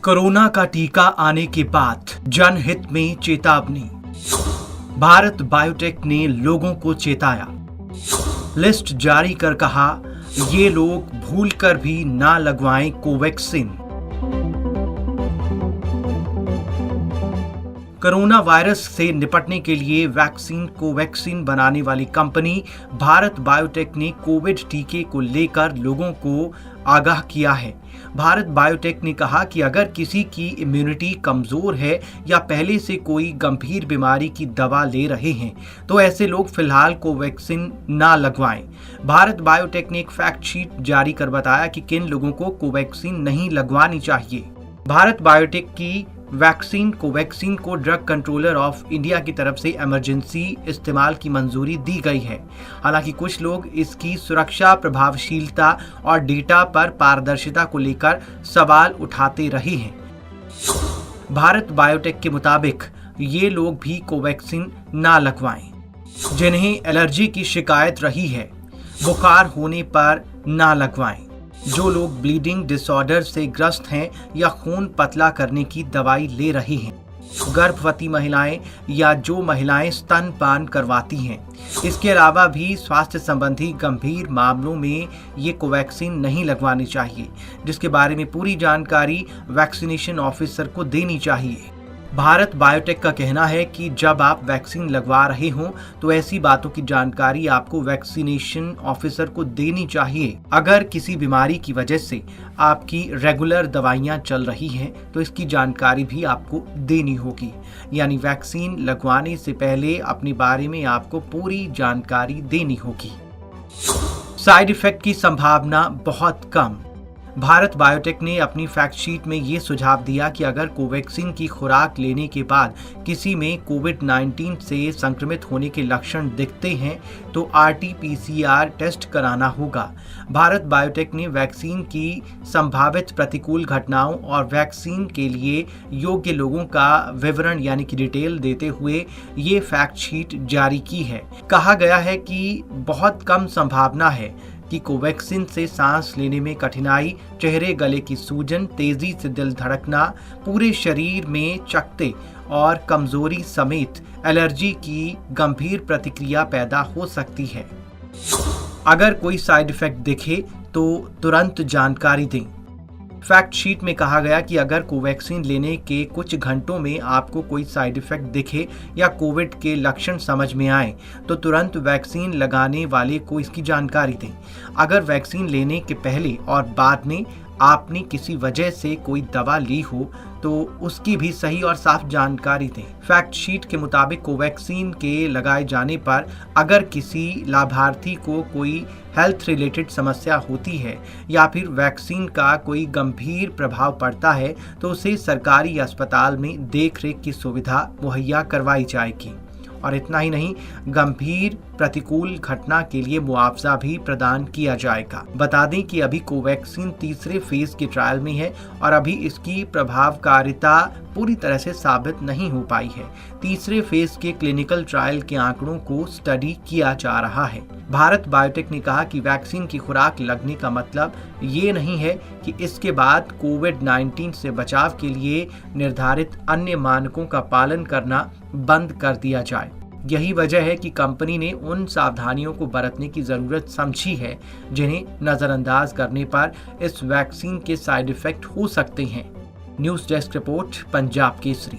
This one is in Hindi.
कोरोना का टीका आने के बाद जनहित में चेतावनी। भारत बायोटेक ने लोगों को चेताया। लिस्ट जारी कर कहा, ये लोग भूलकर भी ना लगवाएं कोवैक्सीन। कोरोना वायरस से निपटने के लिए वैक्सीन कोवैक्सीन बनाने वाली कंपनी भारत बायोटेक ने कोविड टीके को लेकर लोगों को आगाह किया है। भारत बायोटेक ने कहा कि अगर किसी की इम्यूनिटी कमजोर है या पहले से कोई गंभीर बीमारी की दवा ले रहे हैं तो ऐसे लोग फिलहाल कोवैक्सीन ना लगवाएं। भारत बायोटेक ने एक फैक्ट शीट जारी कर बताया कि किन लोगों को कोवैक्सीन नहीं लगवानी चाहिए। भारत बायोटेक की वैक्सीन कोवैक्सीन को ड्रग कंट्रोलर ऑफ इंडिया की तरफ से इमरजेंसी इस्तेमाल की मंजूरी दी गई है। हालांकि कुछ लोग इसकी सुरक्षा, प्रभावशीलता और डेटा पर पारदर्शिता को लेकर सवाल उठाते रहे हैं। भारत बायोटेक के मुताबिक ये लोग भी कोवैक्सीन ना लगवाएं। जिन्हें एलर्जी की शिकायत रही है, बुखार होने पर ना लगवाएं। जो लोग ब्लीडिंग डिसऑर्डर से ग्रस्त हैं या खून पतला करने की दवाई ले रहे हैं, गर्भवती महिलाएं या जो महिलाएं स्तनपान करवाती हैं। इसके अलावा भी स्वास्थ्य संबंधी गंभीर मामलों में ये कोवैक्सीन नहीं लगवानी चाहिए, जिसके बारे में पूरी जानकारी वैक्सीनेशन ऑफिसर को देनी चाहिए। भारत बायोटेक का कहना है कि जब आप वैक्सीन लगवा रहे हों तो ऐसी बातों की जानकारी आपको वैक्सीनेशन ऑफिसर को देनी चाहिए। अगर किसी बीमारी की वजह से आपकी रेगुलर दवाइयां चल रही हैं तो इसकी जानकारी भी आपको देनी होगी। यानी वैक्सीन लगवाने से पहले अपने बारे में आपको पूरी जानकारी देनी होगी। साइड इफेक्ट की संभावना बहुत कम। भारत बायोटेक ने अपनी फैक्ट शीट में ये सुझाव दिया कि अगर कोवैक्सीन की खुराक लेने के बाद किसी में कोविड-19 से संक्रमित होने के लक्षण दिखते हैं तो RT-PCR टेस्ट कराना होगा। भारत बायोटेक ने वैक्सीन की संभावित प्रतिकूल घटनाओं और वैक्सीन के लिए योग्य लोगों का विवरण यानी कि डिटेल देते हुए ये फैक्ट शीट जारी की है। कहा गया है कि बहुत कम संभावना है कि कोवैक्सीन से सांस लेने में कठिनाई, चेहरे गले की सूजन, तेजी से दिल धड़कना, पूरे शरीर में चकत्ते और कमजोरी समेत एलर्जी की गंभीर प्रतिक्रिया पैदा हो सकती है। अगर कोई साइड इफेक्ट दिखे तो तुरंत जानकारी दें। फैक्ट शीट में कहा गया कि अगर कोवैक्सीन लेने के कुछ घंटों में आपको कोई साइड इफेक्ट दिखे या कोविड के लक्षण समझ में आए तो तुरंत वैक्सीन लगाने वाले को इसकी जानकारी दें। अगर वैक्सीन लेने के पहले और बाद में आपने किसी वजह से कोई दवा ली हो तो उसकी भी सही और साफ जानकारी दें। फैक्ट शीट के मुताबिक कोवैक्सीन के लगाए जाने पर अगर किसी लाभार्थी को कोई हेल्थ रिलेटेड समस्या होती है या फिर वैक्सीन का कोई गंभीर प्रभाव पड़ता है तो उसे सरकारी अस्पताल में देखरेख की सुविधा मुहैया करवाई जाएगी। और इतना ही नहीं, गंभीर प्रतिकूल घटना के लिए मुआवजा भी प्रदान किया जाएगा। बता दें कि अभी कोवैक्सीन तीसरे फेज के ट्रायल में है और अभी इसकी प्रभावकारिता पूरी तरह से साबित नहीं हो पाई है। तीसरे फेज के क्लिनिकल ट्रायल के आंकड़ों को स्टडी किया जा रहा है। भारत बायोटेक ने कहा कि वैक्सीन की खुराक लगने का मतलब ये नहीं है कि इसके बाद कोविड-19 से बचाव के लिए निर्धारित अन्य मानकों का पालन करना बंद कर दिया जाए। यही वजह है कि कंपनी ने उन सावधानियों को बरतने की जरूरत समझी है जिन्हें नजरअंदाज करने पर इस वैक्सीन के साइड इफेक्ट हो सकते हैं। News desk report, Punjab Kesari.